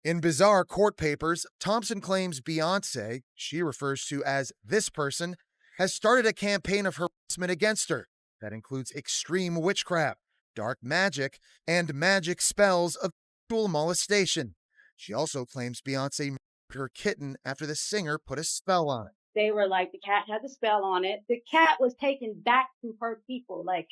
In bizarre court papers, Thompson claims Beyoncé, she refers to as this person, has started a campaign of harassment against her that includes extreme witchcraft, dark magic, and magic spells of sexual molestation. She also claims Beyoncé murdered her kitten after the singer put a spell on it. They were like, the cat had the spell on it. The cat was taken back to her people, like,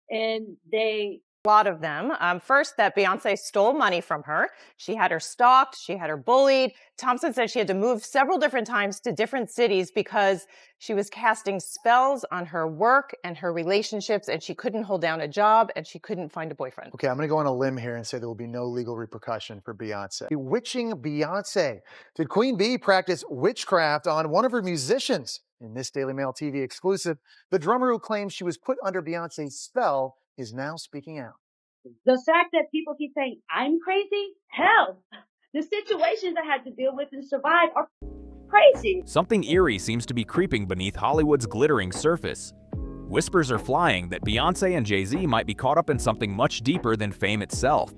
and they A lot of them. First, that Beyonce stole money from her. She had her stalked. She had her bullied. Thompson said she had to move several different times to different cities because she was casting spells on her work and her relationships, and she couldn't hold down a job, and she couldn't find a boyfriend. Okay, I'm going to go on a limb here and say there will be no legal repercussion for Beyoncé. Bewitching Beyoncé. Did Queen Bee practice witchcraft on one of her musicians? In this Daily Mail TV exclusive, the drummer who claims she was put under Beyoncé's spell is now speaking out. the fact that people keep saying I'm crazy, hell, the situations I had to deal with and survive are crazy. Something eerie seems to be creeping beneath Hollywood's glittering surface. Whispers are flying that Beyoncé and Jay-Z might be caught up in something much deeper than fame itself.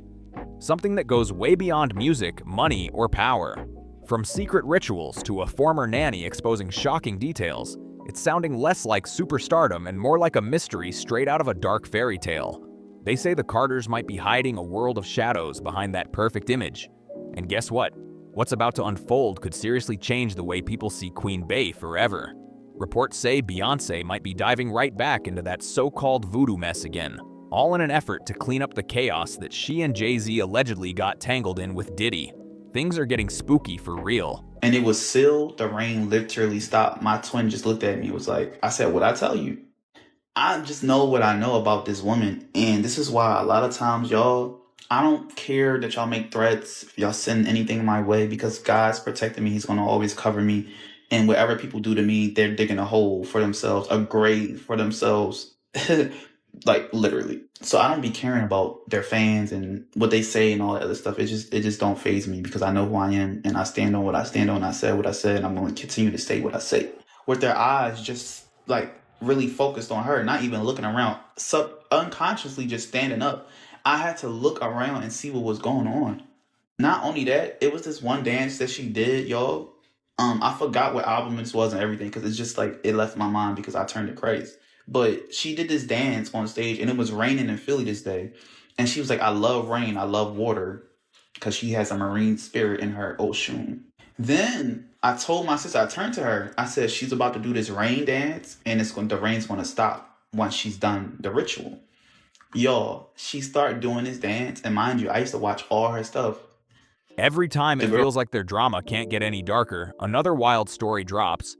Something that goes way beyond music, money, or power. From secret rituals to a former nanny exposing shocking details, it's sounding less like superstardom and more like a mystery straight out of a dark fairy tale. They say the Carters might be hiding a world of shadows behind that perfect image. And guess what? What's about to unfold could seriously change the way people see Queen Bey forever. Reports say Beyoncé might be diving right back into that so-called voodoo mess again, all in an effort to clean up the chaos that she and Jay-Z allegedly got tangled in with Diddy. Things are getting spooky for real. And it was still, the rain literally stopped. My twin just looked at me and was like, I said, what'd I tell you? I just know what I know about this woman. And this is why a lot of times, y'all, I don't care that y'all make threats, if y'all send anything my way, because God's protecting me. He's going to always cover me. And whatever people do to me, they're digging a hole for themselves, a grave for themselves. Like literally. So I don't be caring about their fans and what they say and all that other stuff. It just don't faze me because I know who I am and I stand on what I stand on. I said what I said and I'm going to continue to say what I say. With their eyes just like really focused on her, not even looking around, unconsciously just standing up. I had to look around and see what was going on. Not only that, it was this one dance that she did, y'all. I forgot what album this was and everything because it's just like it left my mind because I turned it crazy. But she did this dance on stage and it was raining in Philly this day. And she was like, I love rain, I love water, because she has a marine spirit in her ocean. Then I told my sister, I turned to her, I said, she's about to do this rain dance and the rain's going to stop once she's done the ritual. Y'all, she started doing this dance. And mind you, I used to watch all her stuff. Every time it feels like their drama can't get any darker, another wild story drops.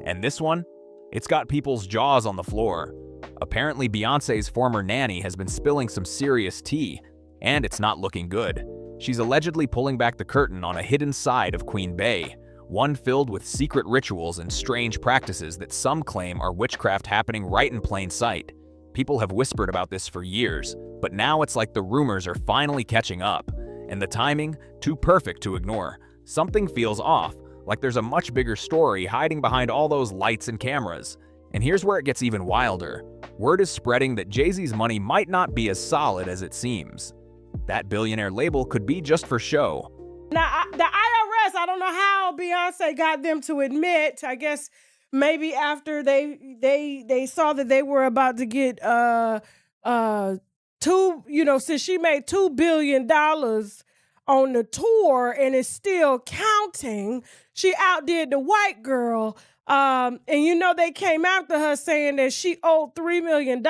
And this one? It's got people's jaws on the floor. Apparently, Beyoncé's former nanny has been spilling some serious tea, and it's not looking good. She's allegedly pulling back the curtain on a hidden side of Queen Bey, one filled with secret rituals and strange practices that some claim are witchcraft happening right in plain sight. People have whispered about this for years, but now it's like the rumors are finally catching up. And the timing, too perfect to ignore. Something feels off, like there's a much bigger story hiding behind all those lights and cameras. And here's where it gets even wilder. Word is spreading that Jay-Z's money might not be as solid as it seems. That billionaire label could be just for show. Now, the IRS, I don't know how Beyonce got them to admit, I guess maybe after they saw that they were about to get since she made $2 billion on the tour and is still counting, she outdid the white girl. And they came after her saying that she owed $3 million.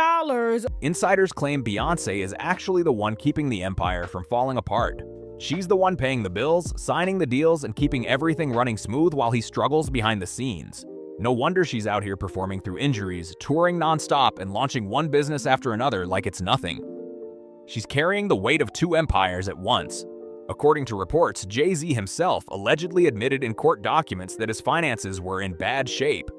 Insiders claim Beyoncé is actually the one keeping the empire from falling apart. She's the one paying the bills, signing the deals, and keeping everything running smooth while he struggles behind the scenes. No wonder she's out here performing through injuries, touring nonstop, and launching one business after another like it's nothing. She's carrying the weight of two empires at once. According to reports, Jay-Z himself allegedly admitted in court documents that his finances were in bad shape.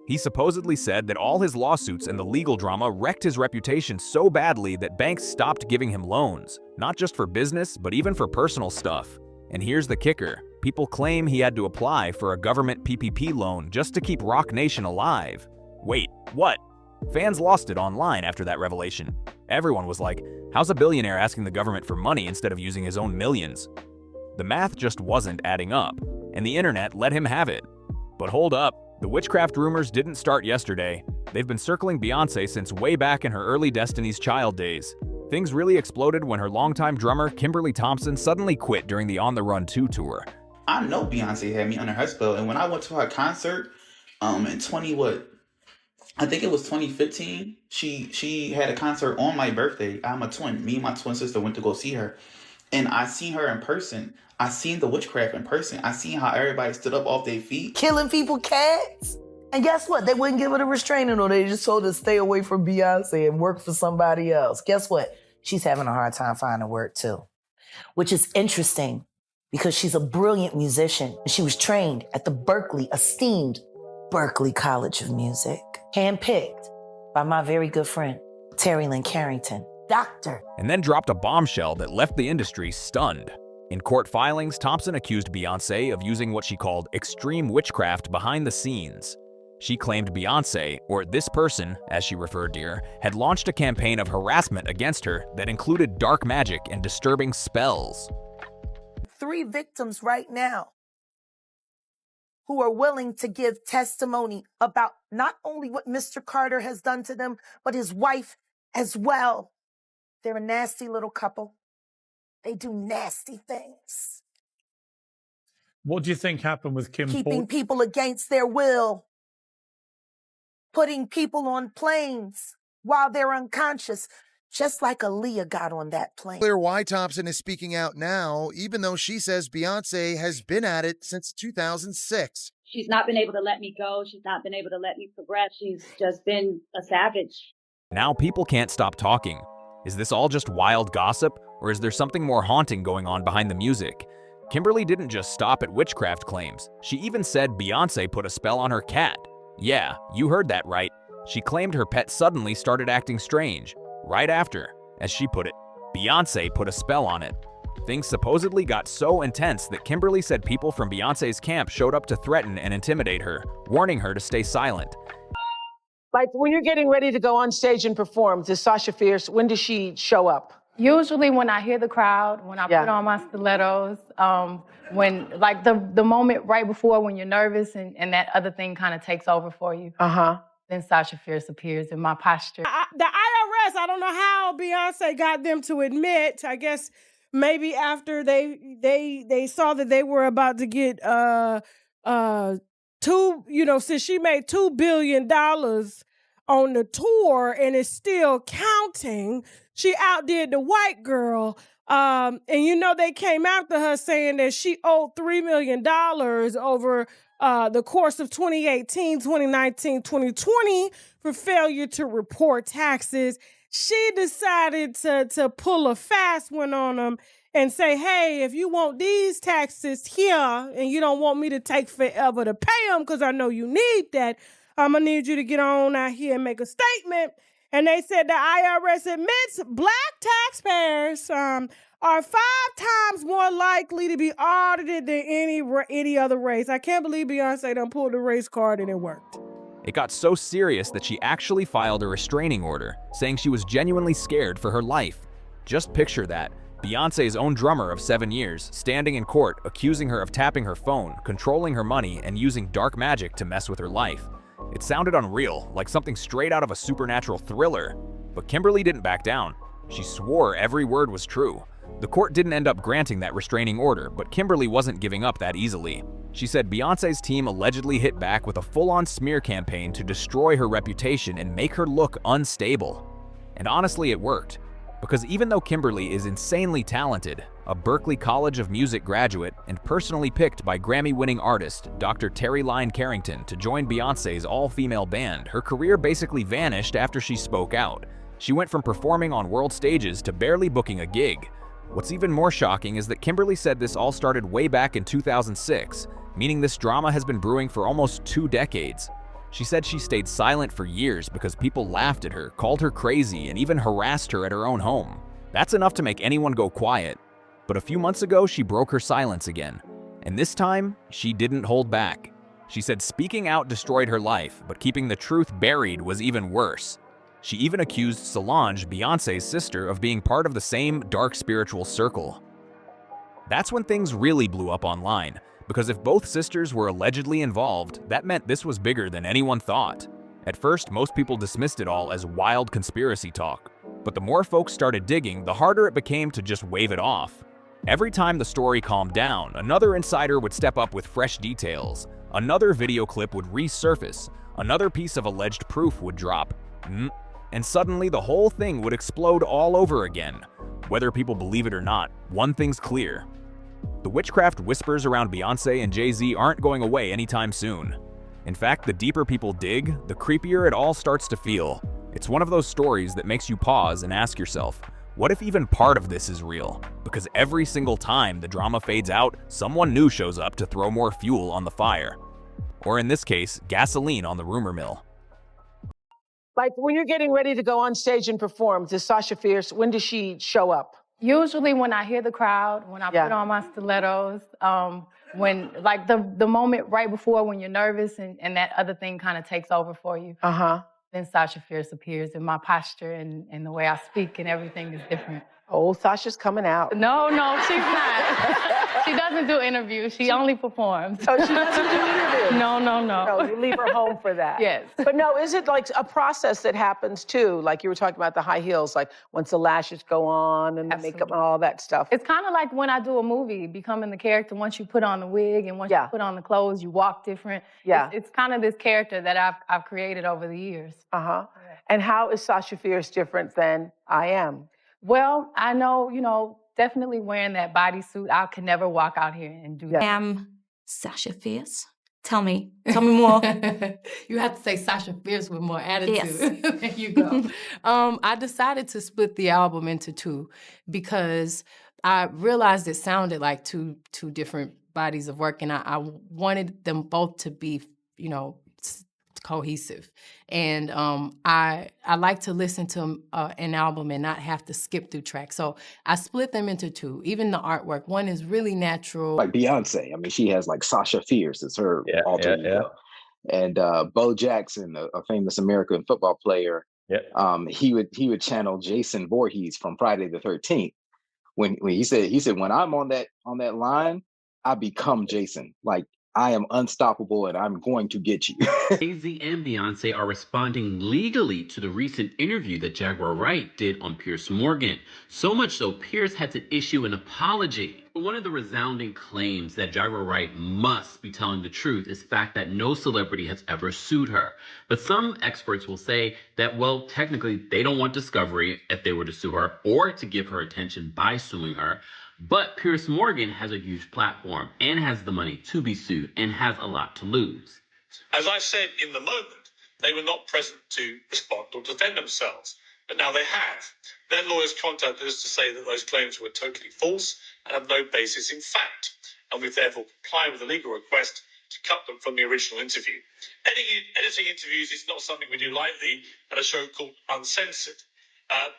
He supposedly said that all his lawsuits and the legal drama wrecked his reputation so badly that banks stopped giving him loans, not just for business, but even for personal stuff. And here's the kicker. People claim he had to apply for a government PPP loan just to keep Roc Nation alive. Wait, what? Fans lost it online after that revelation. Everyone was like, how's a billionaire asking the government for money instead of using his own millions? The math just wasn't adding up, and the internet let him have it. But hold up, the witchcraft rumors didn't start yesterday. They've been circling Beyoncé since way back in her early Destiny's Child days. Things really exploded when her longtime drummer, Kimberly Thompson, suddenly quit during the On the Run 2 tour. I know Beyoncé had me under her spell, and when I went to her concert, in I think it was 2015. She had a concert on my birthday. I'm a twin. Me and my twin sister went to go see her, and I seen her in person. I seen the witchcraft in person. I seen how everybody stood up off their feet, killing people, cats. And guess what? They wouldn't give her a restraining order. They just told her to stay away from Beyoncé and work for somebody else. Guess what? She's having a hard time finding work too, which is interesting because she's a brilliant musician. She was trained at the esteemed Berklee College of Music, handpicked by my very good friend, Terry Lynn Carrington, doctor. And then dropped a bombshell that left the industry stunned. In court filings, Thompson accused Beyoncé of using what she called extreme witchcraft behind the scenes. She claimed Beyoncé, or this person, as she referred to her, had launched a campaign of harassment against her that included dark magic and disturbing spells. 3 victims right now who are willing to give testimony about not only what Mr. Carter has done to them, but his wife as well. They're a nasty little couple. They do nasty things. What do you think happened with Kim? Keeping people against their will. Putting people on planes while they're unconscious, just like Aaliyah got on that plane. Clear why Thompson is speaking out now, even though she says Beyoncé has been at it since 2006. She's not been able to let me go. She's not been able to let me progress. She's just been a savage. Now people can't stop talking. Is this all just wild gossip, or is there something more haunting going on behind the music? Kimberly didn't just stop at witchcraft claims. She even said Beyoncé put a spell on her cat. Yeah, you heard that right. She claimed her pet suddenly started acting strange. Right after, as she put it, Beyoncé put a spell on it. Things supposedly got so intense that Kimberly said people from Beyoncé's camp showed up to threaten and intimidate her, warning her to stay silent. Like when you're getting ready to go on stage and perform, does Sasha Fierce, when does she show up? Usually when I hear the crowd, when I put on my stilettos, when like the moment right before when you're nervous and that other thing kind of takes over for you. Then Sasha Fierce appears in my posture. The IRS, I don't know how Beyoncé got them to admit. I guess maybe after they saw that they were about to get since she made $2 billion on the tour and is still counting, she outdid the white girl. And they came after her saying that she owed $3 million over the course of 2018, 2019, 2020 for failure to report taxes. She decided to pull a fast one on them and say, hey, if you want these taxes here and you don't want me to take forever to pay them because I know you need that, I'm going to need you to get on out here and make a statement. And they said the IRS admits Black taxpayers are 5 times more likely to be audited than any other race. I can't believe Beyoncé done pulled the race card and it worked. It got so serious that she actually filed a restraining order, saying she was genuinely scared for her life. Just picture that. Beyoncé's own drummer of 7 years, standing in court, accusing her of tapping her phone, controlling her money, and using dark magic to mess with her life. It sounded unreal, like something straight out of a supernatural thriller. But Kimberly didn't back down. She swore every word was true. The court didn't end up granting that restraining order, but Kimberly wasn't giving up that easily. She said Beyoncé's team allegedly hit back with a full-on smear campaign to destroy her reputation and make her look unstable. And honestly, it worked. Because even though Kimberly is insanely talented, a Berklee College of Music graduate, and personally picked by Grammy-winning artist Dr. Terry Lynn Carrington to join Beyoncé's all-female band, her career basically vanished after she spoke out. She went from performing on world stages to barely booking a gig. What's even more shocking is that Kimberly said this all started way back in 2006, meaning this drama has been brewing for almost 2 decades. She said she stayed silent for years because people laughed at her, called her crazy, and even harassed her at her own home. That's enough to make anyone go quiet. But a few months ago, she broke her silence again. And this time, she didn't hold back. She said speaking out destroyed her life, but keeping the truth buried was even worse. She even accused Solange, Beyoncé's sister, of being part of the same dark spiritual circle. That's when things really blew up online, because if both sisters were allegedly involved, that meant this was bigger than anyone thought. At first, most people dismissed it all as wild conspiracy talk, but the more folks started digging, the harder it became to just wave it off. Every time the story calmed down, another insider would step up with fresh details, another video clip would resurface, another piece of alleged proof would drop, and suddenly the whole thing would explode all over again. Whether people believe it or not, one thing's clear. The witchcraft whispers around Beyoncé and Jay-Z aren't going away anytime soon. In fact, the deeper people dig, the creepier it all starts to feel. It's one of those stories that makes you pause and ask yourself, what if even part of this is real? Because every single time the drama fades out, someone new shows up to throw more fuel on the fire. Or in this case, gasoline on the rumor mill. Like when you're getting ready to go on stage and perform, does Sasha Fierce, when does she show up? Usually when I hear the crowd, when I put on my stilettos, when like the moment right before when you're nervous and that other thing kind of takes over for you. Then Sasha Fierce appears, and my posture and the way I speak and everything is different. Oh, Sasha's coming out. No, she's not. She doesn't do interviews. She only performs. Oh, she doesn't do interviews? No. No, you leave her home for that. Yes. But no, is it like a process that happens too? Like you were talking about the high heels, like once the lashes go on and the makeup and all that stuff. It's kind of like when I do a movie, becoming the character. Once you put on the wig and once you put on the clothes, you walk different. It's kind of this character that I've created over the years. And how is Sasha Fierce different than I am? Well, I know, definitely wearing that bodysuit, I could never walk out here and do that. I am Sasha Fierce. Tell me more. You have to say Sasha Fierce with more attitude. Yes. There you go. I decided to split the album into two because I realized it sounded like two different bodies of work, and I wanted them both to be, cohesive. And I like to listen to an album and not have to skip through tracks. So I split them into two. Even the artwork, one is really natural. Like Beyonce, I mean, she has like Sasha Fierce as her alter ego. And Bo Jackson, a famous American football player, he would channel Jason Voorhees from Friday the 13th. When he said when I'm on that line, I become Jason. Like, I am unstoppable and I'm going to get you. Jay-Z and Beyoncé are responding legally to the recent interview that Jaguar Wright did on Piers Morgan. So much so, Piers had to issue an apology. But one of the resounding claims that Jaguar Wright must be telling the truth is the fact that no celebrity has ever sued her. But some experts will say that, well, technically they don't want discovery if they were to sue her or to give her attention by suing her. But Piers Morgan has a huge platform and has the money to be sued and has a lot to lose. As I said in the moment, they were not present to respond or defend themselves, but now they have. Their lawyers contacted us to say that those claims were totally false and have no basis in fact, and we've therefore complied with the legal request to cut them from the original interview. Editing interviews is not something we do lightly at a show called Uncensored.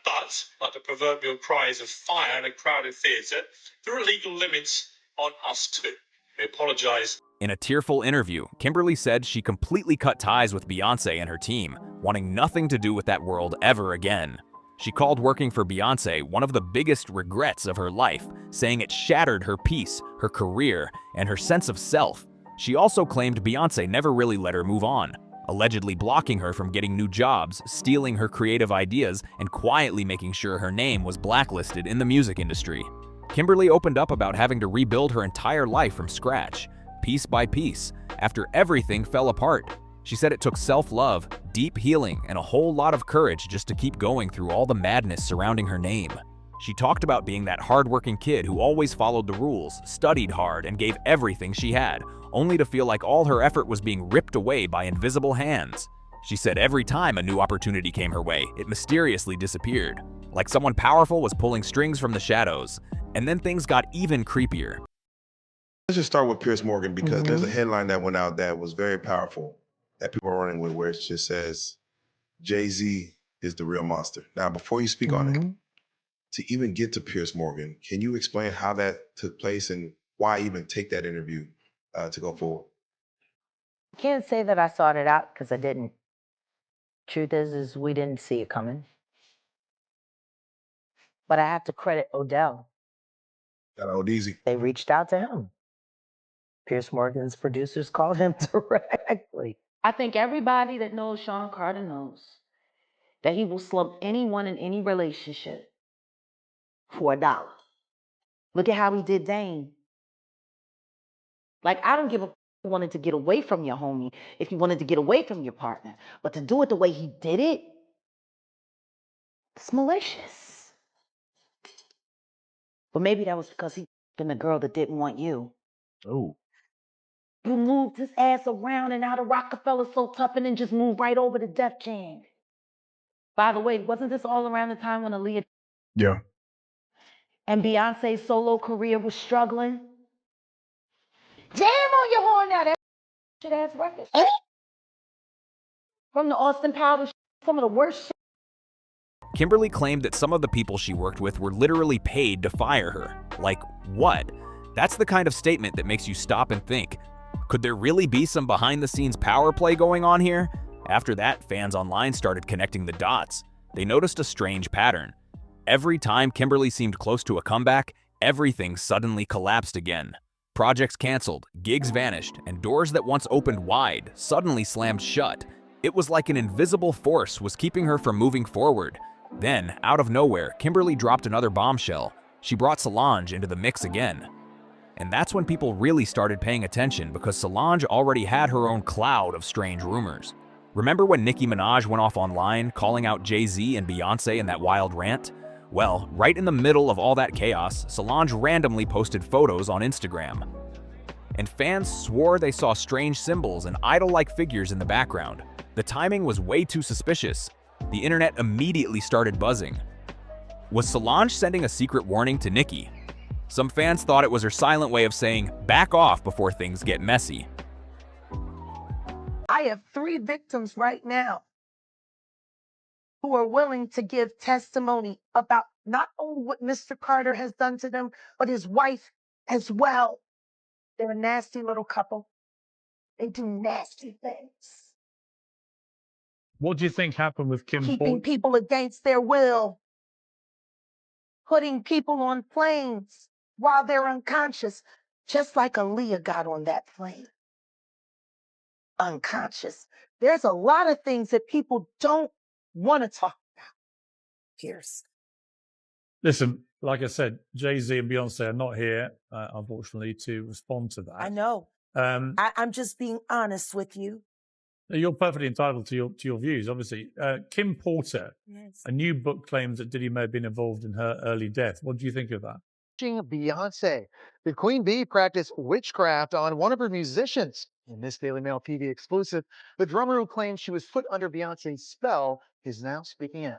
But, like the proverbial cries of fire in a crowded theatre, there are legal limits on us too. We apologise. In a tearful interview, Kimberly said she completely cut ties with Beyoncé and her team, wanting nothing to do with that world ever again. She called working for Beyoncé one of the biggest regrets of her life, saying it shattered her peace, her career, and her sense of self. She also claimed Beyoncé never really let her move on, allegedly blocking her from getting new jobs, stealing her creative ideas, and quietly making sure her name was blacklisted in the music industry. Kimberly opened up about having to rebuild her entire life from scratch, piece by piece, after everything fell apart. She said it took self-love, deep healing, and a whole lot of courage just to keep going through all the madness surrounding her name. She talked about being that hardworking kid who always followed the rules, studied hard, and gave everything she had, only to feel like all her effort was being ripped away by invisible hands. She said every time a new opportunity came her way, it mysteriously disappeared, like someone powerful was pulling strings from the shadows. And then things got even creepier. Let's just start with Piers Morgan because there's a headline that went out that was very powerful that people are running with where it just says, Jay-Z is the real monster. Now, before you speak on it, to even get to Piers Morgan, can you explain how that took place and why even take that interview to go forward? Can't say that I sought it out because I didn't. Truth is we didn't see it coming. But I have to credit Odell Got old easy. They reached out to him. Pierce Morgan's producers called him directly. I think everybody that knows Sean Carter knows that he will slump anyone in any relationship for $1. Look at how he did Dane. Like, I don't give a you wanted to get away from your homie if you wanted to get away from your partner. But to do it the way he did it, it's malicious. But maybe that was because he been the girl that didn't want you. Oh. You moved his ass around and out of Rockefeller so tough and then just moved right over to Def Jam. By the way, wasn't this all around the time when Aaliyah Yeah. and Beyonce's solo career was struggling? Jam on your horn now, that shit ass record. From the Austin Powers, some of the worst shit. Kimberly claimed that some of the people she worked with were literally paid to fire her. Like, what? That's the kind of statement that makes you stop and think. Could there really be some behind-the-scenes power play going on here? After that, fans online started connecting the dots. They noticed a strange pattern. Every time Kimberly seemed close to a comeback, everything suddenly collapsed again. Projects canceled, gigs vanished, and doors that once opened wide suddenly slammed shut. It was like an invisible force was keeping her from moving forward. Then, out of nowhere, Kimberly dropped another bombshell. She brought Solange into the mix again. And that's when people really started paying attention because Solange already had her own cloud of strange rumors. Remember when Nicki Minaj went off online calling out Jay-Z and Beyoncé in that wild rant? Well, right in the middle of all that chaos, Solange randomly posted photos on Instagram. And fans swore they saw strange symbols and idol-like figures in the background. The timing was way too suspicious. The internet immediately started buzzing. Was Solange sending a secret warning to Nicki? Some fans thought it was her silent way of saying, back off before things get messy. I have 3 victims right now who are willing to give testimony about not only what Mr. Carter has done to them, but his wife as well. They're a nasty little couple. They do nasty things. What do you think happened with Kim Keeping Porter? people against their will. Putting people on planes while they're unconscious, just like Aaliyah got on that plane. Unconscious. There's a lot of things that people don't want to talk about. Pierce. Listen, like I said, Jay-Z and Beyonce are not here, unfortunately, to respond to that. I know. I'm just being honest with you. You're perfectly entitled to your views, obviously. Kim Porter, Yes. a new book claims that Diddy may have been involved in her early death. What do you think of that? Beyonce. Did Queen Bee practice witchcraft on one of her musicians? In this Daily Mail TV exclusive, the drummer who claims she was put under Beyonce's spell is now speaking out.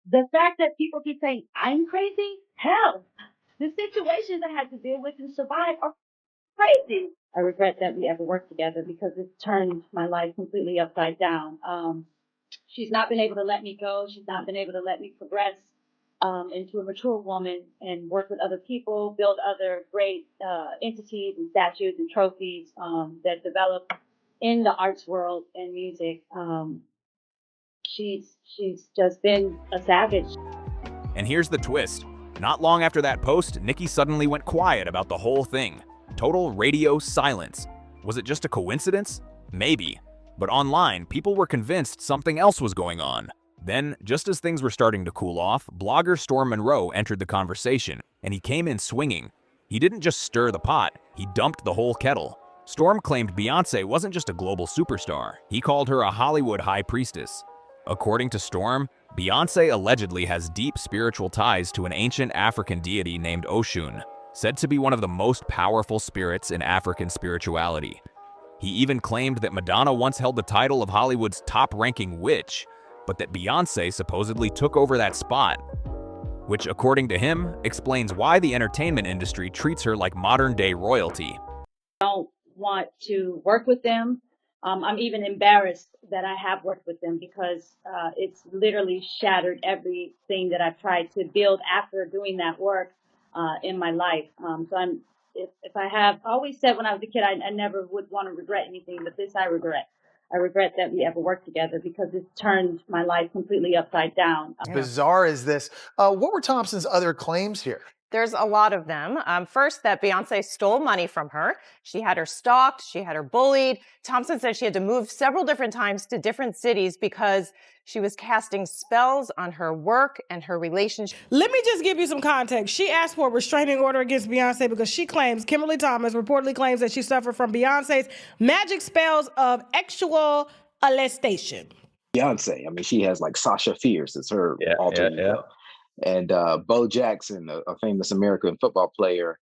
The fact that people keep saying I'm crazy, hell, the situations I had to deal with and survive are crazy. I regret that we ever worked together because it's turned my life completely upside down. She's not been able to let me go. She's not been able to let me progress into a mature woman and work with other people, build other great entities and statues and trophies that develop in the arts world and music. She's just been a savage. And here's the twist. Not long after that post, Nicki suddenly went quiet about the whole thing. Total radio silence. Was it just a coincidence? Maybe. But online, people were convinced something else was going on. Then, just as things were starting to cool off, blogger Storm Monroe entered the conversation, and he came in swinging. He didn't just stir the pot, he dumped the whole kettle. Storm claimed Beyonce wasn't just a global superstar, he called her a Hollywood high priestess. According to Storm, Beyonce allegedly has deep spiritual ties to an ancient African deity named Oshun, said to be one of the most powerful spirits in African spirituality. He even claimed that Madonna once held the title of Hollywood's top-ranking witch, but that Beyonce supposedly took over that spot, which, according to him, explains why the entertainment industry treats her like modern-day royalty. I don't want to work with them. I'm even embarrassed that I have worked with them because it's literally shattered everything that I've tried to build after doing that work in my life. So if I have always said when I was a kid, I never would want to regret anything, but this I regret. I regret that we ever worked together because it's turned my life completely upside down. As bizarre as this, what were Thompson's other claims here? There's a lot of them. First, that Beyoncé stole money from her. She had her stalked. She had her bullied. Thompson said she had to move several different times to different cities because she was casting spells on her work and her relationship. Let me just give you some context. She asked for a restraining order against Beyoncé because she claims, Kimberly Thomas reportedly claims that she suffered from Beyoncé's magic spells of actual molestation. Beyonce, I mean, she has like Sasha Fierce as her alter ego. And Bo Jackson, a famous American football player,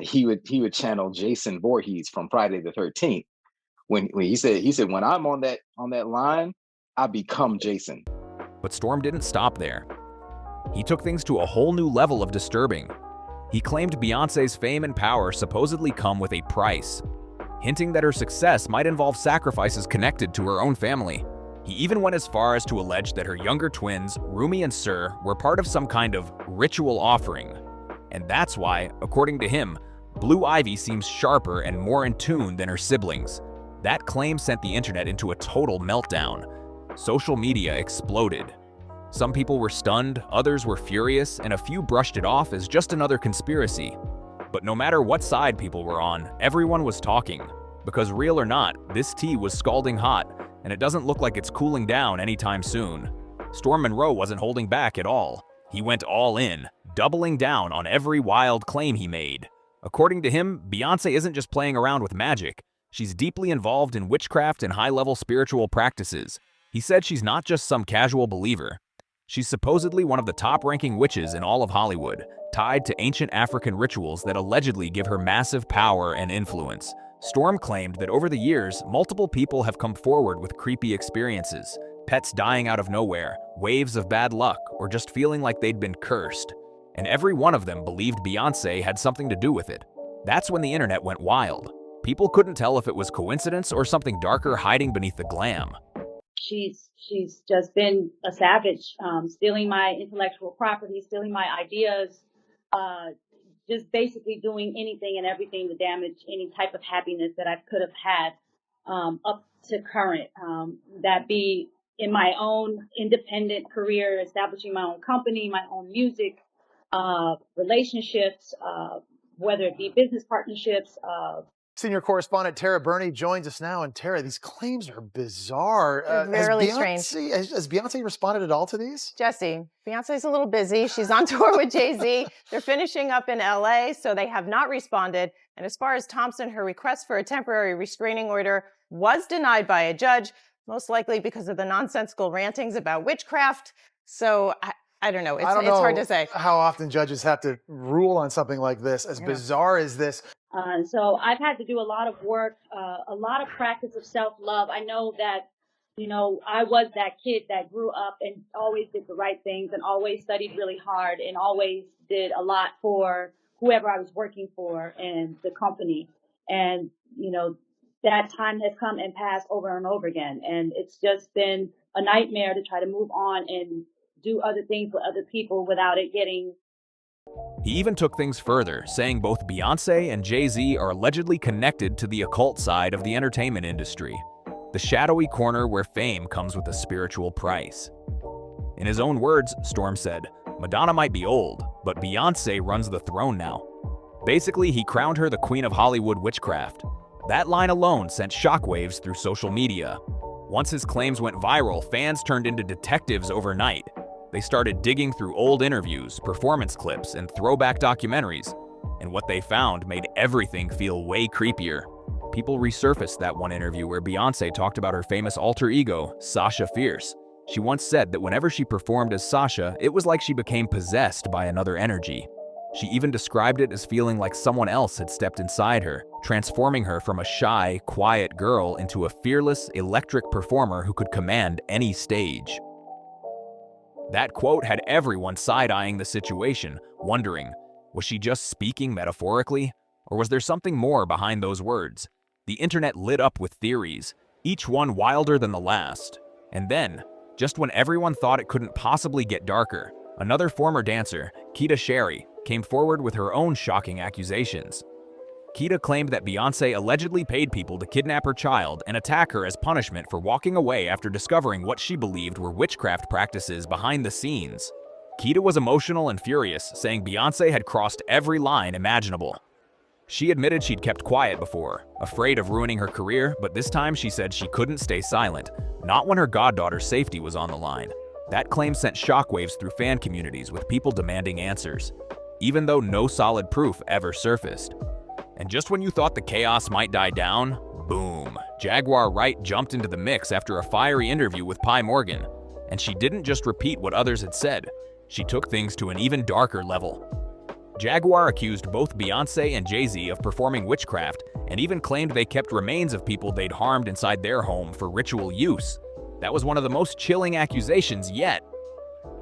he would channel Jason Voorhees from Friday the 13th. When he said when I'm on that line, I become Jason. But Storm didn't stop there. He took things to a whole new level of disturbing. He claimed Beyoncé's fame and power supposedly come with a price, hinting that her success might involve sacrifices connected to her own family. He even went as far as to allege that her younger twins, Rumi and Sir, were part of some kind of ritual offering. And that's why, according to him, Blue Ivy seems sharper and more in tune than her siblings. That claim sent the internet into a total meltdown. Social media exploded. Some people were stunned, others were furious, and a few brushed it off as just another conspiracy. But no matter what side people were on, everyone was talking. Because real or not, this tea was scalding hot, and it doesn't look like it's cooling down anytime soon. Storm Monroe wasn't holding back at all. He went all in, doubling down on every wild claim he made. According to him, Beyoncé isn't just playing around with magic. She's deeply involved in witchcraft and high-level spiritual practices. He said she's not just some casual believer. She's supposedly one of the top-ranking witches in all of Hollywood, tied to ancient African rituals that allegedly give her massive power and influence. Storm claimed that over the years, multiple people have come forward with creepy experiences, pets dying out of nowhere, waves of bad luck, or just feeling like they'd been cursed. And every one of them believed Beyoncé had something to do with it. That's when the internet went wild. People couldn't tell if it was coincidence or something darker hiding beneath the glam. She's just been a savage, stealing my intellectual property, stealing my ideas, just basically doing anything and everything to damage any type of happiness that I could have had up to current. That be in my own independent career, establishing my own company, my own music, relationships, whether it be business partnerships. Senior correspondent Tara Burney joins us now. And Tara, these claims are bizarre. Really strange. Has Beyonce responded at all to these? Jesse, Beyonce's a little busy. She's on tour with Jay-Z. They're finishing up in LA, so they have not responded. And as far as Thompson, her request for a temporary restraining order was denied by a judge, most likely because of the nonsensical rantings about witchcraft. So I don't know. It's hard to say. How often judges have to rule on something like this, as bizarre as this. So I've had to do a lot of work, a lot of practice of self-love. I know that, I was that kid that grew up and always did the right things and always studied really hard and always did a lot for whoever I was working for and the company. And, that time has come and passed over and over again. And it's just been a nightmare to try to move on and do other things with other people without it getting. He even took things further, saying both Beyoncé and Jay-Z are allegedly connected to the occult side of the entertainment industry, the shadowy corner where fame comes with a spiritual price. In his own words, Storm said, "Madonna might be old, but Beyoncé runs the throne now." Basically, he crowned her the queen of Hollywood witchcraft. That line alone sent shockwaves through social media. Once his claims went viral, fans turned into detectives overnight. They started digging through old interviews, performance clips, and throwback documentaries. And what they found made everything feel way creepier. People resurfaced that one interview where Beyoncé talked about her famous alter ego, Sasha Fierce. She once said that whenever she performed as Sasha, it was like she became possessed by another energy. She even described it as feeling like someone else had stepped inside her, transforming her from a shy, quiet girl into a fearless, electric performer who could command any stage. That quote had everyone side-eyeing the situation, wondering, was she just speaking metaphorically? Or was there something more behind those words? The internet lit up with theories, each one wilder than the last. And then, just when everyone thought it couldn't possibly get darker, another former dancer, Keita Sherry, came forward with her own shocking accusations. Keita claimed that Beyoncé allegedly paid people to kidnap her child and attack her as punishment for walking away after discovering what she believed were witchcraft practices behind the scenes. Keita was emotional and furious, saying Beyoncé had crossed every line imaginable. She admitted she'd kept quiet before, afraid of ruining her career, but this time she said she couldn't stay silent, not when her goddaughter's safety was on the line. That claim sent shockwaves through fan communities with people demanding answers, even though no solid proof ever surfaced. And just when you thought the chaos might die down, boom, Jaguar Wright jumped into the mix after a fiery interview with Pi Morgan. And she didn't just repeat what others had said, she took things to an even darker level. Jaguar accused both Beyoncé and Jay-Z of performing witchcraft and even claimed they kept remains of people they'd harmed inside their home for ritual use. That was one of the most chilling accusations yet.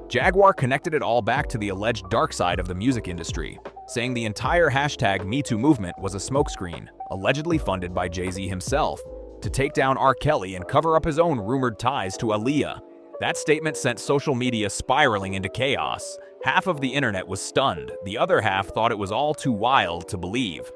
Jaguar connected it all back to the alleged dark side of the music industry, saying the entire #MeToo movement was a smokescreen, allegedly funded by Jay-Z himself, to take down R. Kelly and cover up his own rumored ties to Aaliyah. That statement sent social media spiraling into chaos. Half of the internet was stunned, the other half thought it was all too wild to believe.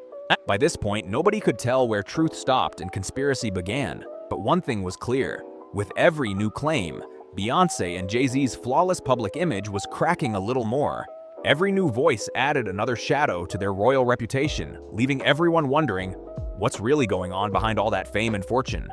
By this point, nobody could tell where truth stopped and conspiracy began. But one thing was clear. With every new claim, Beyoncé and Jay-Z's flawless public image was cracking a little more. Every new voice added another shadow to their royal reputation, leaving everyone wondering, what's really going on behind all that fame and fortune?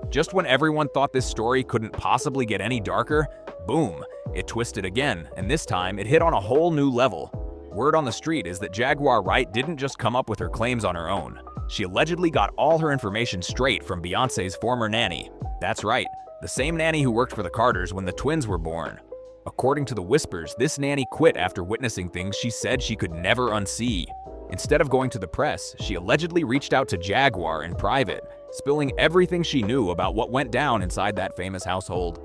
Just when everyone thought this story couldn't possibly get any darker, boom, it twisted again, and this time it hit on a whole new level. Word on the street is that Jaguar Wright didn't just come up with her claims on her own. She allegedly got all her information straight from Beyoncé's former nanny. That's right, the same nanny who worked for the Carters when the twins were born. According to the whispers, this nanny quit after witnessing things she said she could never unsee. Instead of going to the press, she allegedly reached out to Jaguar in private, spilling everything she knew about what went down inside that famous household.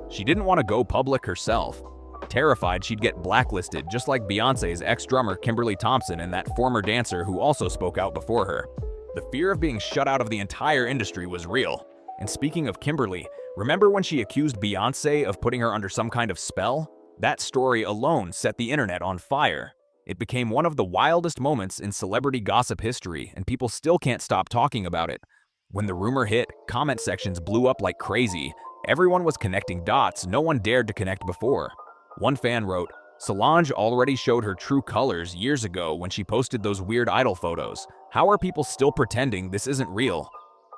She didn't want to go public herself, terrified she'd get blacklisted just like Beyoncé's ex-drummer Kimberly Thompson and that former dancer who also spoke out before her. The fear of being shut out of the entire industry was real. And speaking of Kimberly, remember when she accused Beyoncé of putting her under some kind of spell? That story alone set the internet on fire. It became one of the wildest moments in celebrity gossip history, and people still can't stop talking about it. When the rumor hit, comment sections blew up like crazy. Everyone was connecting dots no one dared to connect before. One fan wrote, "Solange already showed her true colors years ago when she posted those weird idol photos. How are people still pretending this isn't real?"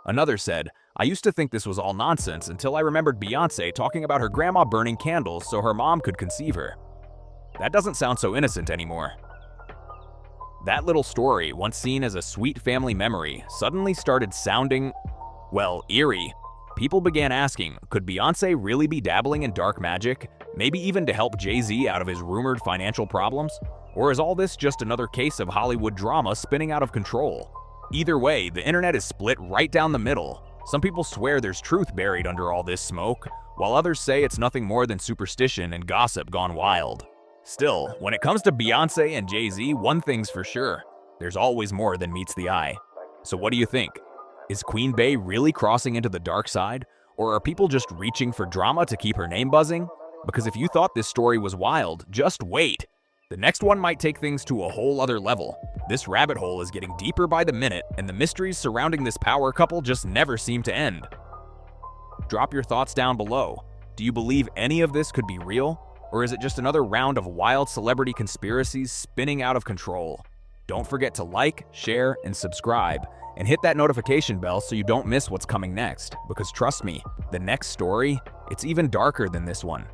Another said, "I used to think this was all nonsense until I remembered Beyoncé talking about her grandma burning candles so her mom could conceive her. That doesn't sound so innocent anymore." That little story, once seen as a sweet family memory, suddenly started sounding, well, eerie. People began asking, could Beyoncé really be dabbling in dark magic, maybe even to help Jay-Z out of his rumored financial problems? Or is all this just another case of Hollywood drama spinning out of control? Either way, the internet is split right down the middle. Some people swear there's truth buried under all this smoke, while others say it's nothing more than superstition and gossip gone wild. Still, when it comes to Beyoncé and Jay-Z, one thing's for sure. There's always more than meets the eye. So what do you think? Is Queen Bey really crossing into the dark side? Or are people just reaching for drama to keep her name buzzing? Because if you thought this story was wild, just wait. The next one might take things to a whole other level. This rabbit hole is getting deeper by the minute, and the mysteries surrounding this power couple just never seem to end. Drop your thoughts down below. Do you believe any of this could be real? Or is it just another round of wild celebrity conspiracies spinning out of control? Don't forget to like, share, and subscribe, and hit that notification bell so you don't miss what's coming next. Because trust me, the next story, it's even darker than this one.